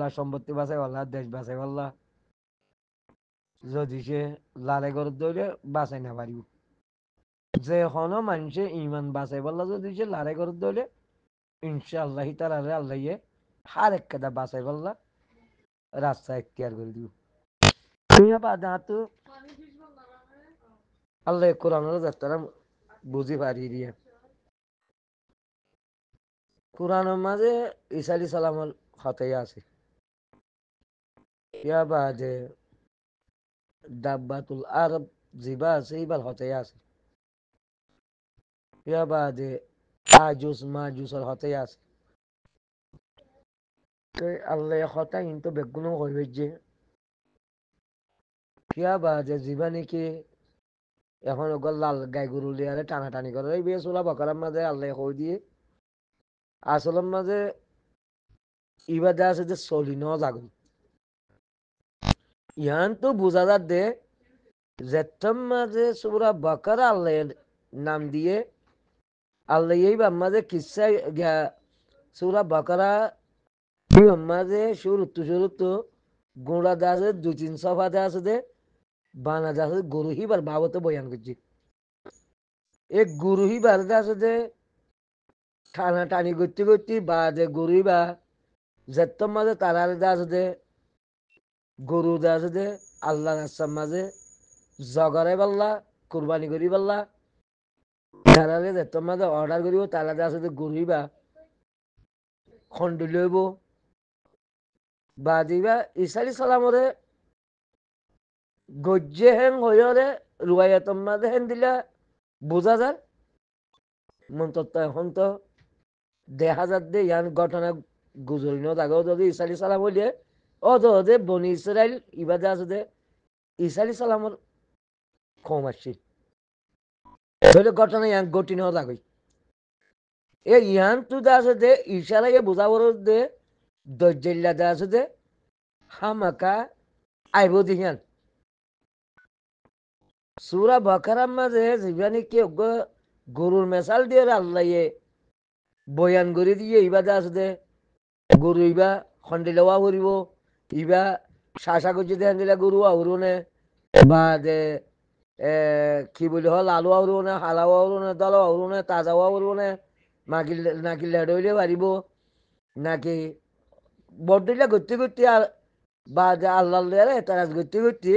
পাল্লা, সম্পত্তি বাঁচাই পাল্লা, দেশ বাঁচাই পাল্লা, যদি সে লালে গরত ধরে বাঁচাই না পারিব। যে হনো মানুষে ইমান বাঁচাই পাল্লা যদি সে লালে গরত ধরে ইনশাআল্লাহ তাআলা আল্লাহ হার এক কাদা বাঁচাই পাল্লা রাস্তা এখতিয়ার করে দিব। দুনিয়া বাদে তো আল্লাহ কোরআনের যাত্রা বুঝি পারি দিয়ে কোরআনের মাঝে ঈসা আলাইহিস সালামের হতেই আছে। ইয়া বাদে দাব্বাতুল আরব জিবা আছে এইবার হতেই আছে। ইয়া বাদে আজুস মাজুসের হতেই আছে। তো আল্লাহ হতা কিন্তু বেগুনো হইবে যে ইয়া বাদে জিবা নাকি এখন ওগুলো লাল গাই গরু লিয়ারে টানাটানি করে এই বেশ ওলা বকরার মাঝে আল্লাহ হই দিয়ে আসলের মাঝে ইবাদে আছে যে চলি ন জাগল ইহান তো বোঝা যার দে যেতম মাঝে সুরা বকরা আল্লাহ নাম দিয়ে আল্লাহ এই মাঝে কিসা গিয়া সুরা বকরা মাঝে শুরু গোড়া দে আছে 2-3 সফা দে আছে দে বানা দে আছে গরু হিবার বাবতে বয়ান করছি এক গরু হিবার দে আছে দে টানা টানি করতে করতে বা যে গরু বা যেতম মাঝে তারার দে আছে দে গরু দে আছে দে আল্লাহ রাস্তার মাঝে জগরে পাল্লা কুরবানি করি পাল্লা তারারে যেতম মাঝে অর্ডার করিব তারা দে আছে দে গরু বা খন্ড লইব বা দিবা ঈসা আলাইহিস সালামরে গজ্জে হেন হইরে রুয়ায়াতম মাঝে হেন দিলা বোঝা যায় মন্তত্ব এখন তো দেখা যার দে ইয়ান ঘটনা গুজরিন আগেও যদি ঈসা আলাইহিস সালাম হইলে ও তো যে বনি ইসরাইল ইবাদে আছে দে ঈসা আলাইহিস সালামর কম আসছে হইলে ঘটনা ইয়ান গটি নেওয়া যাবে এ ইয়ান তু দে আছে দে ঈসা লাগে বোঝাবর দে দজ্জাল্লা দে আছে দে হামাকা আইব দিহিয়ান সুরা বকরার মাঝে জীবানি কি গরুর মেশাল দিয়ে আল্লাহ বয়ান করে দিয়ে ইবাদে আছে দে গরু ইবা খন্ডিলেওয়া করিব ইবা শাসা করছে দেন দিলে গরু আউরনে বা দে কি বলি হল আলু আউরনে হালাও আউরনে দল আউরনে তাজাও আউরনে নাকি নাকি লেডইলে পারিব নাকি বড়দিলা করতে করতে আর বা যে আল্লাহ তারা করতে করতে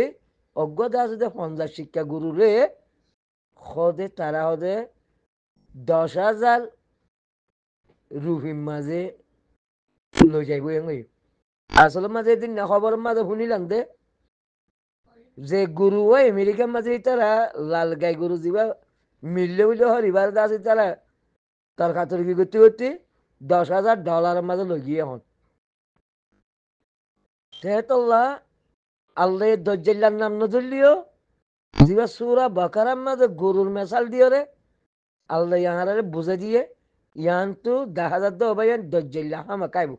অজ্ঞতা আছে যে 50 শিক্ষা গুরু রে হদে তারা হদে 10,000 রুহির মাঝে লই যাইব এমনি আসলে মাঝে এদিন না খবরের মাঝে শুনিলাম দে যে গুরু ওই আমেরিকার মাঝে তারা লাল গাই গরু যা মিললে বুঝলে হরিবার আছে তারা তার খাতর কি করতে করতে $10,000 মাঝে লই গিয়ে এখন তেহতল্লাহ আল্লাহ দজ্জাল্লার নাম ন ধরলিও জিবা সুরা বাকারার মাঝে গরুর মেশাল দিয়ে রে আল্লাহ ইয়াহারে বুঝে দিয়ে ইয়ান তো দেখা যাত ভাইয়ান দজ্জাল্লা হামা কাইব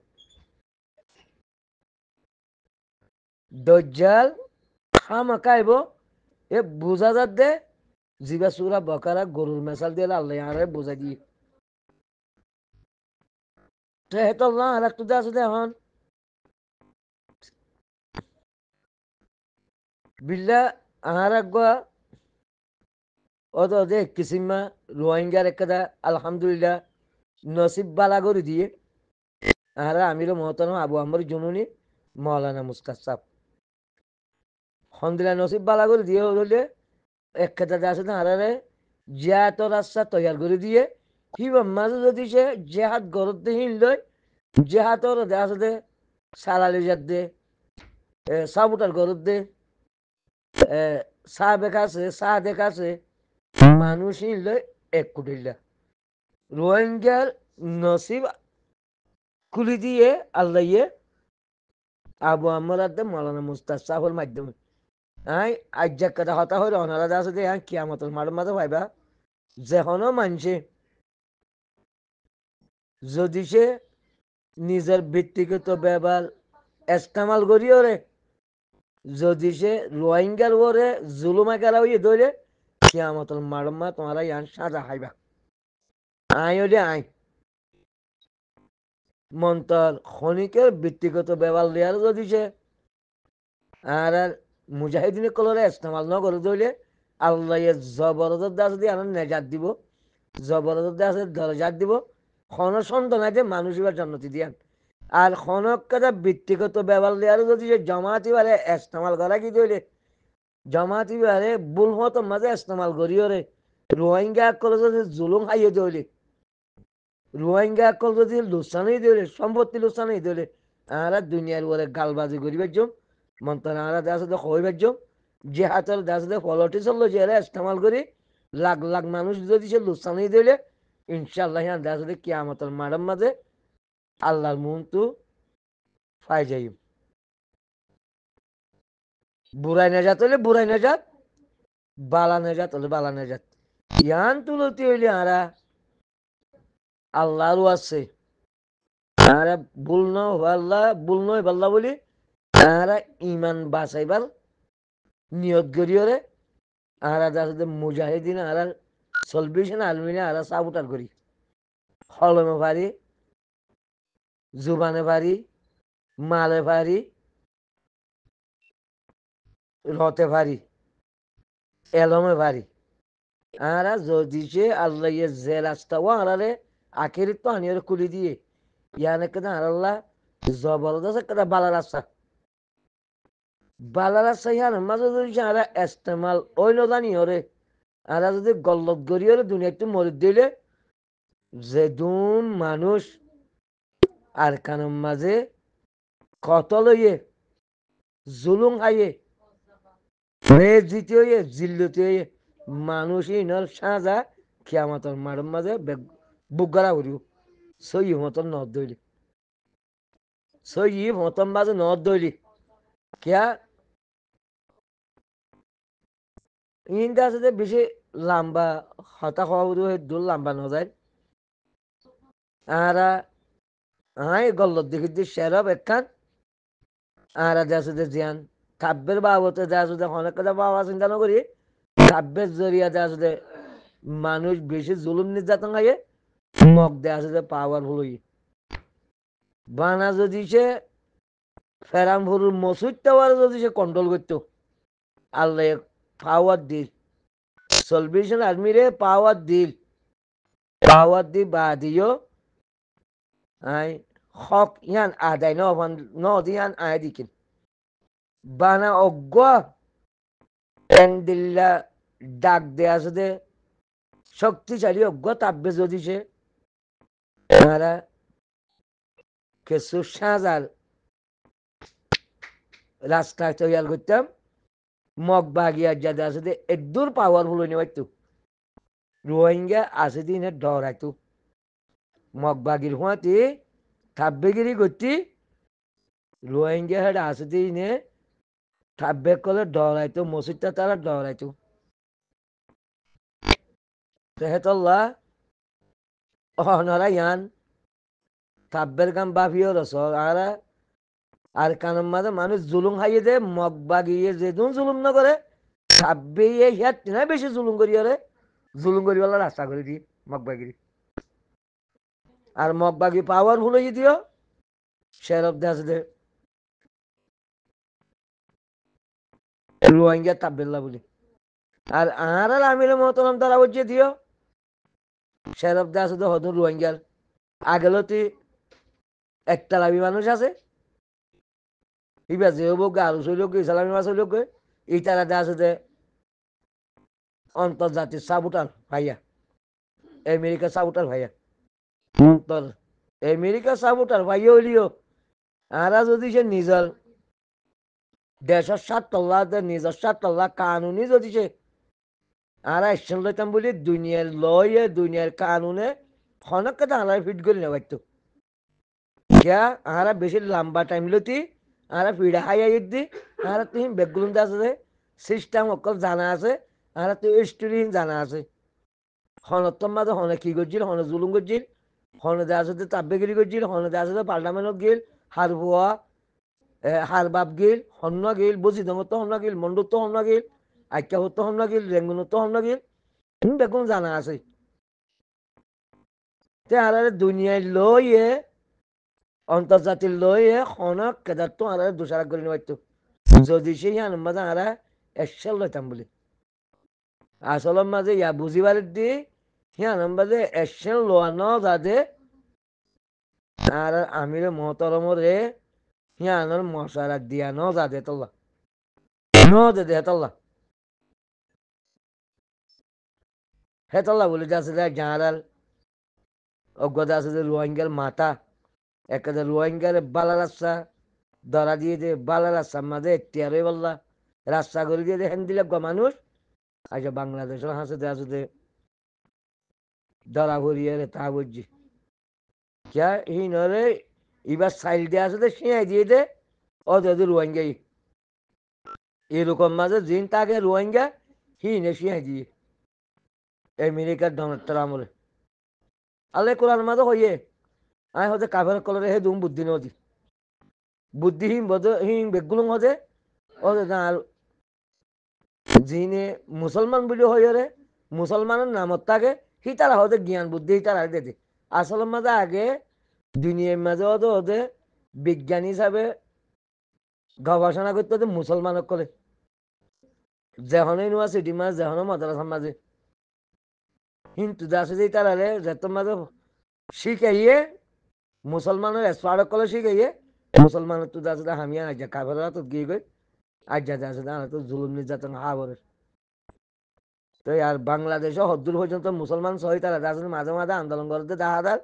দজ্জাল হামা কাইব এ বুঝা যাত দে জিবা সুরা বকারা গরুর মেশাল দিয়ে আল্লাহ ইয়াহারে বুঝে দিয়ে তেহতল্লাহ আর একটু আছে এখন বিল্লা আহার আগুয়া অত যে কিসিমা রোহিঙ্গার একটা আলহামদুলিল্লাহ নসিব বালা করে দিয়ে আর আমির মহতরম আবু আমর জুনুনি মৌলানা মুস্তাসাব হন্দিলা নসিব বালা করে দিয়ে হলে এক খেতে আছে না আরে জিয়াত রাস্তা তৈয়ার করে দিয়ে হিবা মাঝে যদি সে জেহাদ গরত হিন লয় জেহাতর দেখা দে সালালি জাত দে সাবুটার গরত দে চা বেকাছে চা দেখাছে মানুষ হিন লয় 1 কোটি রোহিঙ্গার নসিব খুলি দিয়ে আল্লাহ আবু আমরাতে মৌলানা মুস্তাসাফের মাধ্যমে আই আজ্জাক কথা হতা হইল অনারা আছে যে হ্যাঁ কিয়ামতের মাঠের মাঝে ভাইবা যেখনো মানছে যদি সে নিজের ব্যক্তিগত ব্যবহার এস্তেমাল করিও রে যদি সে রোহিঙ্গার ওরে জুলুমা গেলা হইয়ে ধরে কিয়ামতের মাঠের মা তোমারা ইয়ান সাজা খাইবা আই ওরে আই মন্তর খনিকের ব্যক্তিগত ব্যবহার লিয়ার যদি সে আর মুজাহিদিনে কলরে ইস্তেমাল ন করে দইলে আল্লাহ জবরদত দাস দিয়ে আনন্দ নেজাত দিব জবরদত দাস দরজাত দিব খন সন্তান আছে মানুষ এবার জন্নতি দিয়ান আর খনক কাজা ব্যক্তিগত ব্যবহার লিয়ার যদি সে জমাতি বারে ইস্তেমাল করা কি দইলে জমাতি বারে বুল মতো মাঝে ইস্তেমাল করিও রে রোহিঙ্গা কলে যদি জুলুম খাইয়ে দইলে রোহিঙ্গা কল যদি লুসানই দিলে সম্পত্তি লুসানই দিলে আরা দুনিয়ার ওরে গালবাজি করিবার জম মন্তন আরা দাস হইবার জম যে হাতের দাস পলিটিক্স হলো যে এরা ইস্তেমাল করি লাখ লাখ মানুষ যদি সে লুসানই দিলে ইনশাল্লাহ দাস কিয়ামতের মাডার মাঝে আল্লাহর মুন্তু পাই যাই বুড়াই নাজাত হলে বুড়াই নাজাত বালা নাজাত হলে বালা নাজাত ইয়ান তুলতি হইলে আরা আল্লাহরও আছে আর ভুল নয় পাল্লা বলি আর ইমান বাঁচাইবার নিয়ত করিওরে আর যাতে মুজাহিদিন আর সলভিশন আলমিনে আর সাবুটার করি হলমে পারি জুবানে পারি মালে পারি রতে পারি এলমে পারি আর যদি সে আল্লাহ যে রাস্তা ও আড়ালে আখের তো আনিয়ে খুলি দিয়ে ইয়ানে কেন আল্লাহ জবরদস্ত একটা বালা রাস্তা বালা রাস্তা ইয়ার মাঝে যদি আরা ইস্তেমাল ওই নজানি ওরে আরা যদি গল্লত গড়ি ওরে দুনিয়াতে মরি দিলে যে দুন মানুষ আর কানের মাঝে কত লইয়ে জুলুম খাইয়ে জিতে হইয়ে জিল্লুতে হইয়ে মানুষই নল সাজা কিয়ামতর মারের মাঝে বুকগারা করিব সই মতন নদ দইলি সই মতন মাঝে নদ দইলি কিয়া ইনটা আছে বেশি লম্বা হতা খাওয়া দূর লম্বা ন যায় আর আই গল্লত দেখি দি শেরব একখান আর আছে জিয়ান কাব্যের বাবতে আছে অনেক কথা বাবা চিন্তা নকরি কাব্যের জরিয়া আছে মানুষ বেশি জুলুম নির্যাতন খাইয়ে মগ দেয়া আছে পাওয়ারফুল হই বানা যদি সে ফেরামপুরের মসুদ টাওয়ার যদি সে কন্ট্রোল করতো আল্লাহ পাওয়ার দিল সলভেশন আর্মিরে পাওয়ার দি বা দিও আই হক ইয়ান আদায় ন দিয়ান আয় দিকিন বানা অজ্ঞ দিল্লা ডাক দেয়া আছে শক্তিশালী অজ্ঞ তাব্বে যদি সে তারা কিছু সাজার রাস্তা তৈয়ার করতাম মগ বাগিয়ার যাদের আছে এদূর পাওয়ারফুল হইনি হয়তো রোহিঙ্গা আছে দিনের ডর হয়তো মগ বাগির হুঁয়াতে থাব্বেগিরি করতি রোহিঙ্গা হেড আছে দিনে থাব্বে কলে ডর হয়তো মসজিদটা তারা ডর হয়তো তেহেতল্লা অনরা ইয়ান থাব্বের কাম বাফিও রস আর কানের মাঝে মানুষ জুলুম খাইয়ে দে মগ বাগিয়ে যে জুলুম না করে থাব্বে হিয়াত না বেশি জুলুম করি রে জুলুম করি বলা রাস্তা করে দি মগ বাগিরি আর মগ বাগি পাওয়ারফুল হয়ে দিও শেরফ দাস দে রোহিঙ্গা তাব্বেল্লা বলি আর আমির মতন তারা বলছে দিও শেরফ দাস দে হদুন রোহিঙ্গার আগেলতি একতালাবি মানুষ আছে ইবা যে হবো আরো শৈলক ইসলামী মাছ হইলক এই তারা দাস দে অন্তর্জাতিক সাবুটার ভাইয়া আমেরিকা সাবুটার ভাইয়া অন্তর আমেরিকা সাবুটার ভাইয়া হইলিও আরা যদি সে নিজের দেশের স্বার্থল্লাহ নিজের স্বার্থল্লাহ কানুনি যদি সে আরা একশন লইতাম বলি দুনিয়ার লয়ে দুনিয়ার কানুনে হনকে আলার ফিট করি না পারতো क्या आरा बेশি লম্বা টাইম লতি আরা ফিডা হাইয়া দি আরা তুই বেগুন আছে সিস্টেম অকল জানা আছে আরা তুই স্টোরি জানা আছে হনতম মাঝে হনে কি করছিল হনে জুলুম করছিল হনে দে আছে তাব্বেগিরি করছিল হনে দে আছে পার্লামেন্টত গেল হার বুয়া হার বাপ গেল হন্য গেল বুঝি দমত হন্য গেল মন্ডত হন্য গেল আজ্ঞা হতো হন্য গেল রেঙ্গুনত হন্য গেল তুমি বেগুন জানা আছে তে আরা দুনিয়ায় লইয়ে অন্তর্জাতির লয়ে খনক কেদার তো আর দোষারাগ করে নিবাইতো যদি সেই আনন্দ মাঝে আরা এসেল লইতাম বলি আসলের মাঝে ইয়া বুঝিবার দি হিয়ান মাঝে এসেল লোয়া ন যাদে আর আমিরে মহতরমরে হিয়ানোর মশারা দিয়া ন যাদে তোল্লা ন দে হেতল্লা হেতল্লা বলে যাচ্ছে যে গাঁড়াল অজ্ঞতা আছে যে রোহিঙ্গার মাথা একেবারে রোহিঙ্গার বালা রাস্তা ধরা দিয়ে দে বালা রাস্তার মাঝে এটিয়ারে বললা রাস্তা করে দিয়ে দেখেন দিলে মানুষ আচ্ছা বাংলাদেশের হাসে আছে যে ধরা ভরিয়ে তা বুঝছি क्या इन्होंने এবার সাইল দিয়ে আসলে শিয়াই দিয়ে দে ও যদি রোহিঙ্গাই এরকম মাঝে জিন তাকে রোহিঙ্গা হিনে শিয়াই দিয়ে আমেরিকার ডোনাল্ড ট্রাম্পরে আল্লাহ কোরআন মাঝে হইয়ে আয় হতে কাফের কলরে হে দুম বুদ্ধি নদী বুদ্ধিহীন বদহীন বেগুলো হতে ও না জিনে মুসলমান বলে হইয়ে রে মুসলমানের নামত থাকে হি তারা হতে জ্ঞান বুদ্ধি তারা দিতে আসলের মাঝে আগে দুনিয়ার মাঝে হতে হতে বিজ্ঞান হিসাবে গবেষণা করতে হতে মুসলমান করে যেহন ইউনিভার্সিটি মাঝে যেহন মাদ্রাসার মাঝে কিন্তু দাসে যে তারা রে যেত মাঝে শিখাইয়ে মুসলমানের স্মারক করে শিখাইয়ে মুসলমানের তো দাসে হামিয়া আজ্ঞা কাফেরা তো গিয়ে গই আজ্ঞা দাসে তো জুলুম নির্যাতন হাবরে তো আর বাংলাদেশে হদ্দুর পর্যন্ত মুসলমান সহি তারা দাসের মাঝে মাঝে আন্দোলন করতে দেখা দার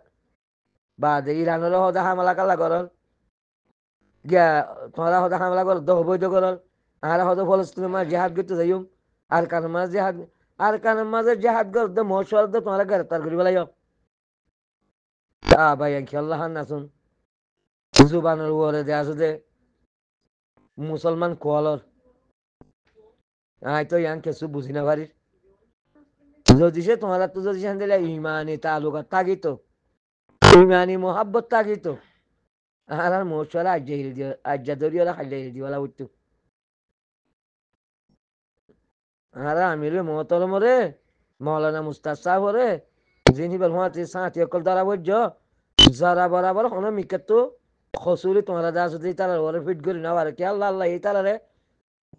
বা ইরানের হদা হামলা কালা করল গিয়া তোমরা হদা হামলা কর অবৈধ করল আর হদা ফলস্তিনের মাঝে জেহাদ করতে যাইম আর কানের মাঝে জেহাদ আর কানের মাঝে জেহাদ করতে মহসর তোমরা গ্রেপ্তার করি বেলাই ভাই খেয়াল্লাহ নাচুন জুবানের উপরে যে আছে যে মুসলমান কোয়ালর আয় তো ইয়ান কিছু বুঝি না পারিস যদি সে তোমার তো যদি সেন দিলে ইমানি তালুকাত থাকিত ইমানি মোহাব্বত থাকিত আর মহসর আজ্জা দরিয়া খাইলে দিওয়ালা উঠতো আর আমির মহতরমরে মৌলানা মুস্তাদ সাহরে যিনি বেলমাতি সাঁতি অকল দ্বারা বৈজ যারা বরাবর হন মিকাত খসুরি তোমরা যা যদি তারা ওরে ফিট করি না পারে কি আল্লাহ আল্লাহ এই তারারে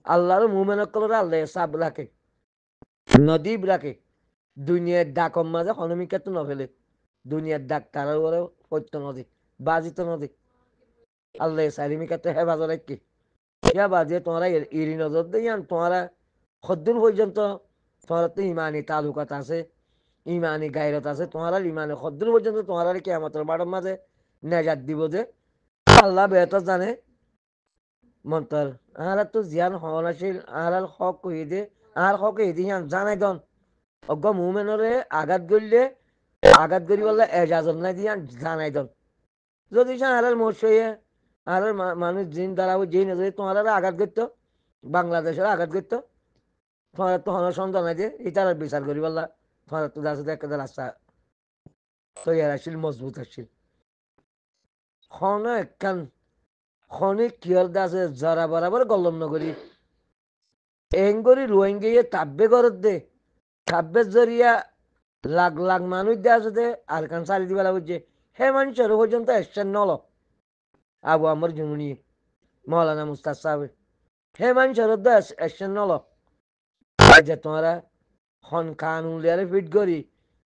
আল্লাহর মুমেন কলরে আল্লাহ সাব রাখে নদীব রাখে দুনিয়ার ডাকম মাঝে হন মিকাত নফেলে দুনিয়ার ডাক তারার ওরে সত্য নদী বাজিত নদী আল্লাহ সারি মিকাত হেফাজত রাখি ইয়া বাজিয়ে তোমরা ইরি নজর দিয়ে তোমরা খদ্দুর পর্যন্ত তোমার তো ইমানি তালুকাত আছে ইমানি গায়রত আছে তোমার ইমানি খদ্দুর পর্যন্ত তোমার কেয়ামতের বাড়ার মাঝে নেজাত দিব যে আল্লাহ বেহতর জানে মন্তর আর তো জিয়ান হওয়ান আছিল আর হক কই দে আর হক এই দিয়ে জানাই দন অজ্ঞ মুমেনরে আঘাত করি বললে এজাজত নাই দিয়ে জানাই দন যদি সে আর মরসইয়ে আর মানুষ জিন দ্বারা যেই না যদি তোমার আঘাত করতো বাংলাদেশের আঘাত করতো তোমার তো হন সন্দেহ নাই যে এটার বিচার করি বললা তোমার তো দাসে একটা রাস্তা তৈরি আসছিল মজবুত আসছিল খন একখান খনে কিয়র দাসে জরা বরাবর গল্লম নগরী এঙ্গরি রোহিঙ্গিয়ে তাব্বে গরত দে তাব্বের জরিয়া লাখ লাখ মানুষ দে আছে দে আর কান সারি দিবেলা বুঝছে হে মানুষের পর্যন্ত এসছেন নল আবু আমর জুমনি মৌলানা মুস্তাদ সাহেব হে মানুষের এসছেন নল যে তোমরা খন খান উলিয়ারে ফিট করি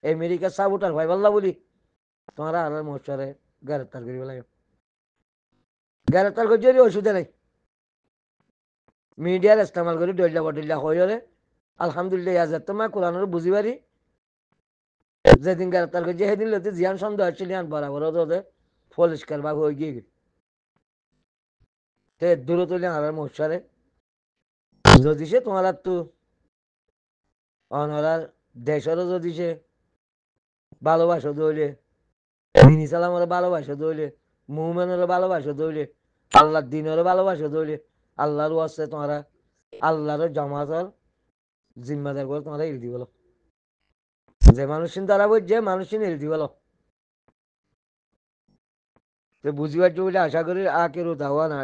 আমেরিকা সাবুটার ভাই বললা বলি তোমরা আর মশারে গ্রেপ্তার করি বলে গ্রেপ্তার করছি ওষুধে নাই মিডিয়ার ইস্তেমাল করি ডল্লা বটল্লা হয়ে আলহামদুলিল্লাহ ইয়াজার তোমার কোরআনের বুঝি পারি যেদিন গ্রেপ্তার করছি সেদিন লোতে জিয়ান সন্দেহ আসছিল ইয়ান বরাবর ওদের পরিষ্কার ভাবে হয়ে গিয়ে তে দূরে তুলে আর মশারে যদি সে তোমার তো অনরার দেশেরও যদি সে ভালোবাসা দইলে দিন ইসলামের ভালোবাসা দইলে মুমেনের ভালোবাসা দইলে আল্লাহর দিনের ভালোবাসা দইলে আল্লাহর আছে তোমরা আল্লাহর জমাতর জিম্মাদার করে তোমরা ইল বলো যে মানুষ দ্বারা যে মানুষ ইল বলো বুঝিবার বলে আশা করি আকেরও দাওয়া না